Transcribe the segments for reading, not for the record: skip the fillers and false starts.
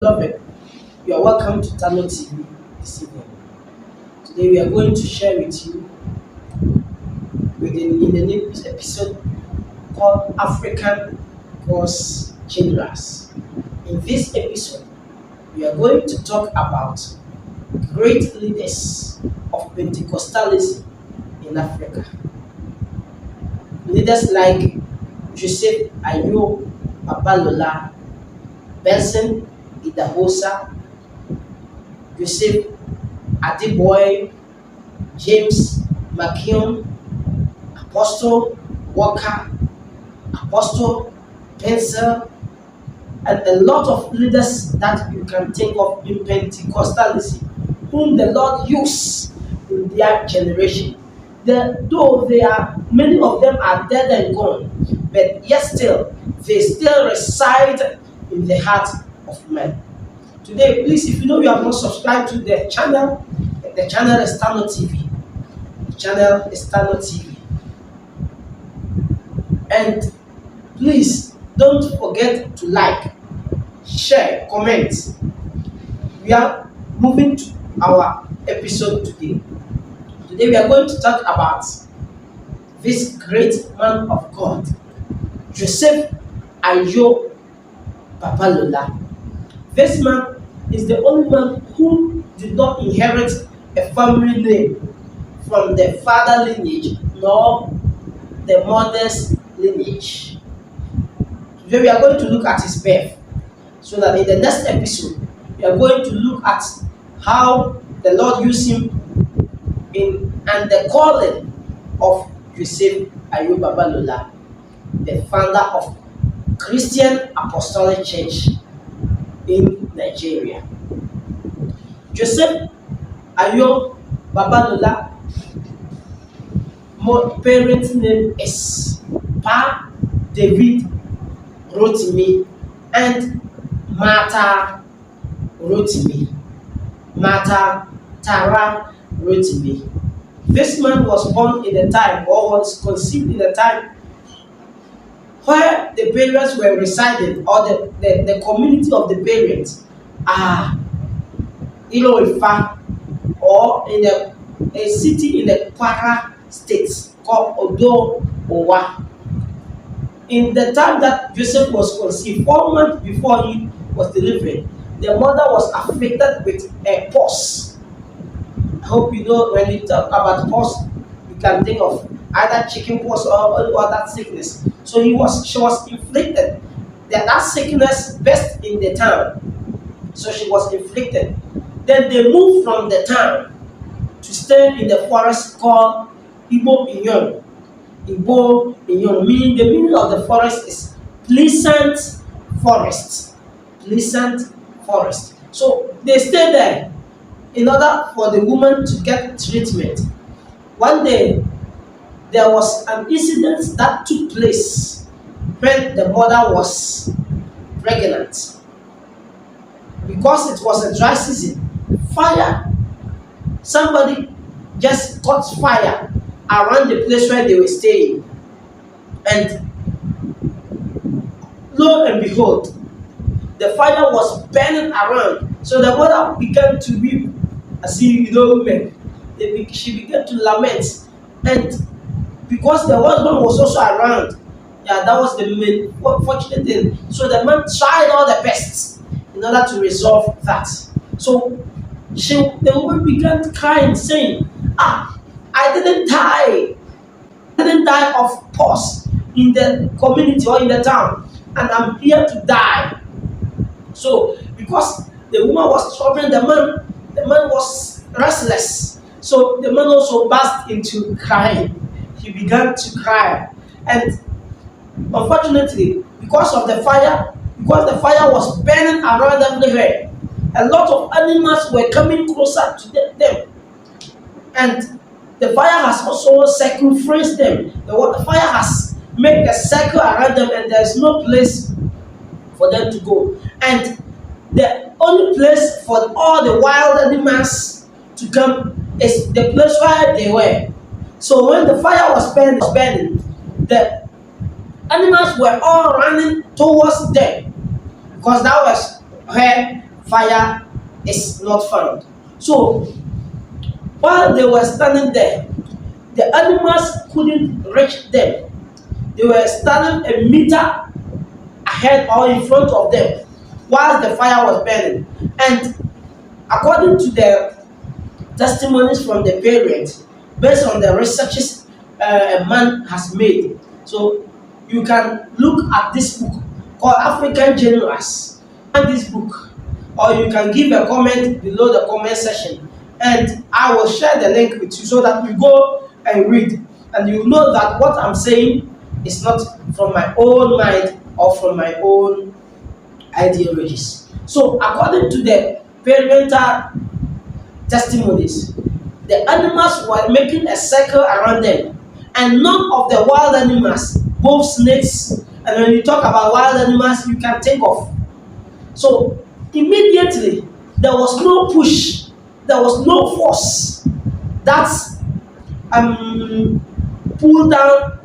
Beloved, you are welcome to Tano TV this evening. Today we are going to share with you in the new episode called African God's Generals. In this episode, we are going to talk about great leaders of Pentecostalism in Africa. Leaders like Joseph Ayodele Babalola, Benson Idahosa, Joseph Adeboye, James McKeown, Apostle Walker, Apostle Pencil, and a lot of leaders that you can think of in Pentecostalism, whom the Lord used in their generation. Though many of them are dead and gone, but yet still, they still reside in the heart of men. Today, please, if you have not subscribed to the channel is Tano TV. The channel is Tano TV. And please don't forget to like, share, comment. We are moving to our episode today. Today we are going to talk about this great man of God, Joseph Ayodele Babalola. This man is the only man who did not inherit a family name from the father lineage nor the mother's lineage. Today we are going to look at his birth, so that in the next episode we are going to look at how the Lord used him and the calling of Joseph Ayodele Babalola, the founder of Christian Apostolic Church in Nigeria. Joseph Ayodele Babalola, parents' name is Pa David Rotimi and Martha Rotimi. Martha Tara Rotimi. This man was born in a time, or was conceived in a time, where the parents were residing, or the community of the parents are Iloifa, or in a city in the Kwara state called Odo Owa. In the time that Joseph was conceived, 4 months before he was delivered, the mother was afflicted with a pus. I hope you know when you talk about pus, you can think of either chicken pox or any other sickness. So she was inflicted. That sickness best in the town. So she was inflicted. Then they moved from the town to stay in the forest called Igbo Inyon. Igbo Inyon, meaning the meaning of the forest is pleasant forest. Pleasant forest. So they stayed there in order for the woman to get treatment. One day, there was an incident that took place when the mother was pregnant. Because it was a dry season, somebody just caught fire around the place where they were staying. And lo and behold, the fire was burning around. So the mother began to weep. As women, she began to lament. And because the husband was also around, that was the main fortunate thing. So the man tried all the best in order to resolve that. So the woman began crying, saying, I didn't die of pus in the community or in the town, and I'm here to die. So because the woman was troubling the man was restless. So the man also burst into crying. He began to cry. And unfortunately, because the fire was burning around everywhere, a lot of animals were coming closer to them. And the fire has also circumferenced them. The fire has made a circle around them, and there's no place for them to go. And the only place for all the wild animals to come is the place where they were. So when the fire was burning, the animals were all running towards them, because that was where fire is not found. So while they were standing there, the animals couldn't reach them. They were standing a meter ahead or in front of them while the fire was burning. And according to the testimonies from the parents, based on the researches a man has made, so you can look at this book called African Generals and this book, or you can give a comment below the comment section, and I will share the link with you so that you go and read, and you know that what I'm saying is not from my own mind or from my own ideologies. So according to the parental testimonies, the animals were making a circle around them, and none of the wild animals, both snakes, and when you talk about wild animals, you can think of. So immediately there was no push, there was no force that pull down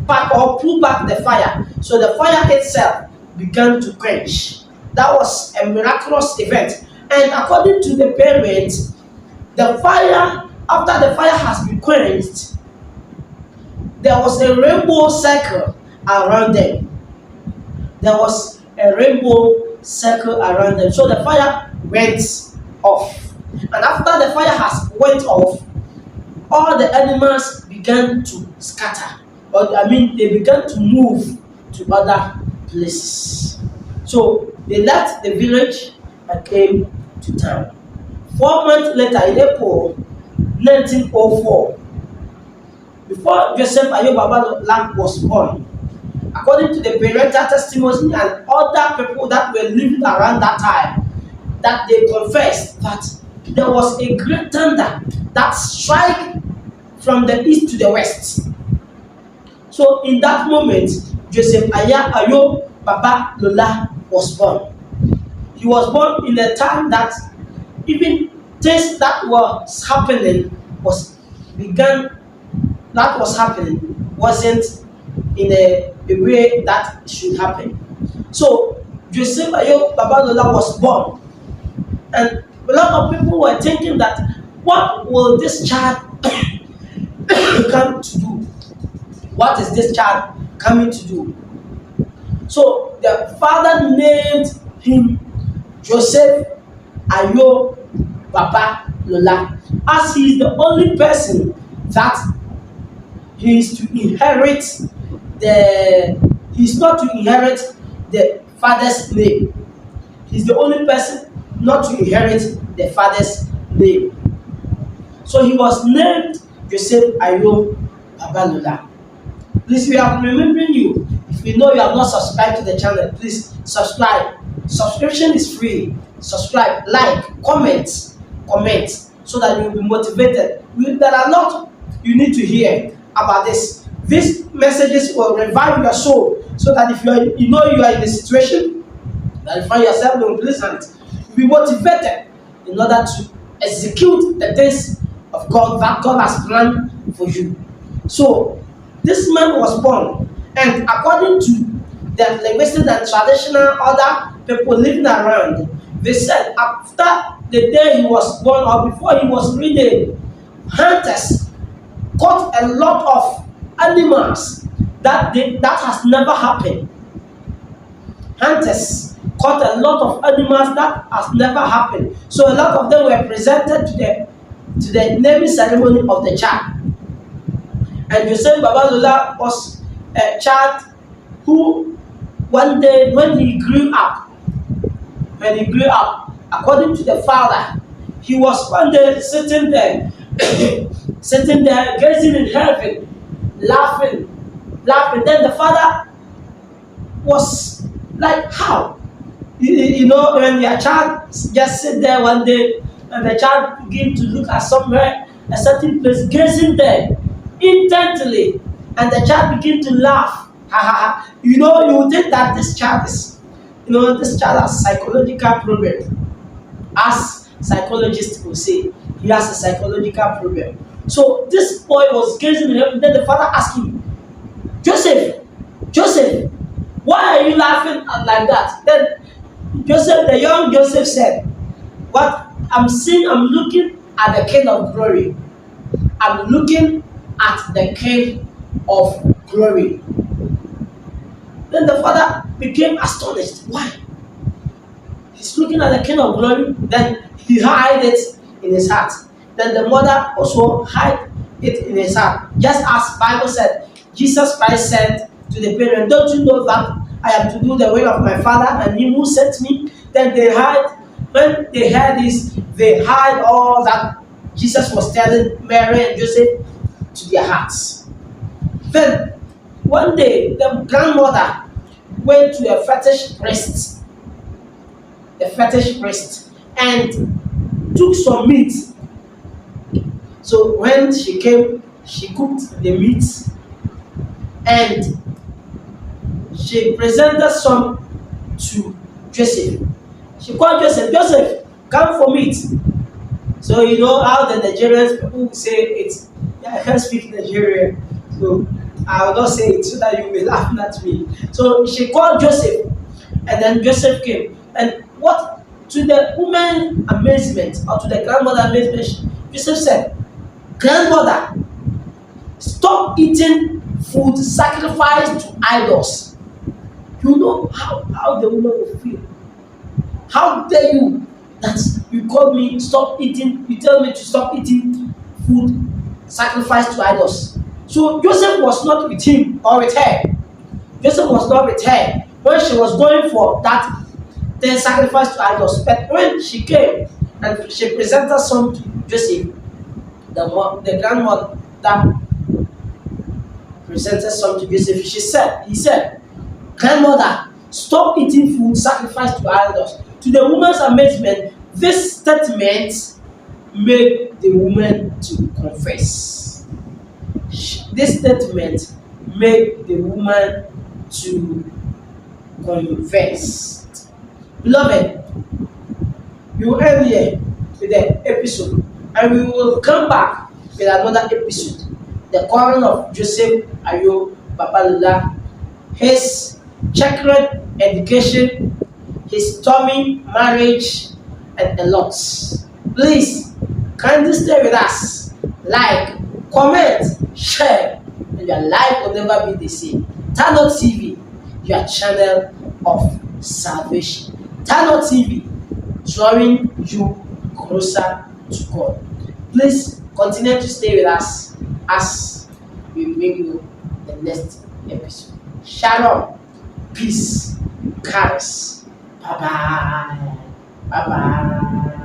back or pull back the fire. So the fire itself began to quench. That was a miraculous event. And according to the parents, the fire, after the fire has been quenched, there was a rainbow circle around them. There was a rainbow circle around them. So the fire went off. And after the fire has went off, all the animals began to scatter. Or they began to move to other places. So they left the village and came to town. 4 months later, in April 1904, before Joseph Ayodele Babalola was born, according to the parental testimony and other people that were living around that time, that they confessed that there was a great thunder that struck from the east to the west. So in that moment, Joseph Ayodele Babalola was born. He was born in a time that even things that was happening wasn't in a way that should happen. So Joseph Ayodele Babalola was born, and a lot of people were thinking that what will this child come to do? What is this child coming to do? So the father named him Joseph Ayodele Babalola, as he is the only person that he is to inherit he's not to inherit the father's name. He's the only person not to inherit the father's name. So he was named Joseph Ayodele Babalola. Please, we are remembering you. If you know you have not subscribed to the channel, please subscribe. Subscription is free. Subscribe, like, comment, so that you'll be motivated. There are a lot you need to hear about this. These messages will revive your soul, so that if you are in a situation that you find yourself unpleasant, you'll be motivated in order to execute the things of God that God has planned for you. So this man was born, and according to the linguistic and traditional other people living around, they said after the day he was born or before he was renamed, hunters caught a lot of animals that has never happened. Hunters caught a lot of animals that has never happened. So a lot of them were presented to the naming ceremony of the child. And Joseph Babalola was a child who one day when he grew up, according to the father, he was one day sitting there gazing in heaven, laughing. Then the father was like, how? When your child just sit there one day and the child begin to look at somewhere, a certain place, gazing there intently, and the child begin to laugh. You would think that this child has psychological problem. As psychologists will say, he has a psychological problem. So this boy was gazing at him. Then the father asked him, Joseph, why are you laughing like that? Then Joseph, the young Joseph said, "What I'm seeing, I'm looking at the King of Glory. I'm looking at the King of Glory." Then the father became astonished. Why? He's looking at the King of Glory. Then he hid it in his heart. Then the mother also hid it in his heart. Just as Bible said, Jesus Christ said to the parents, "Don't you know that I am to do the will of my Father and Him who sent me?" Then they hide. When they heard this, they hide all that Jesus was telling Mary and Joseph to their hearts. Then one day, the grandmother went to a fetish priest, and took some meat. So when she came, she cooked the meat and she presented some to Joseph. She called Joseph, "Joseph, come for meat." So you know how the Nigerians people say it. Yeah, I can't speak Nigerian, so I will not say it so that you will laugh at me. So she called Joseph, and then Joseph came. And what, to the woman's amazement, or to the grandmother's amazement, Joseph said, "Grandmother, stop eating food sacrificed to idols." You know how the woman will feel. How dare you that you call me stop eating, you tell me to stop eating food sacrificed to idols. So Joseph was not with him or with her. Joseph was not with her when she was going for that thing sacrificed to idols. But when she came and she presented some to Joseph, the grandmother presented some to Joseph. He said, "Grandmother, stop eating food sacrificed to idols." To the woman's amazement, this statement made the woman to confess. This statement made the woman to confess. Beloved, you will end here with the episode, and we will come back with another episode. The calling of Joseph Ayodele Babalola, his checkered education, his stormy marriage, and a lot. Please, kindly stay with us. Like, comment, share, and your life will never be the same. Tano TV, your channel of salvation. Tano TV, drawing you closer to God. Please continue to stay with us as we bring you the next episode. Shalom, peace, chaos. Bye bye. Bye bye.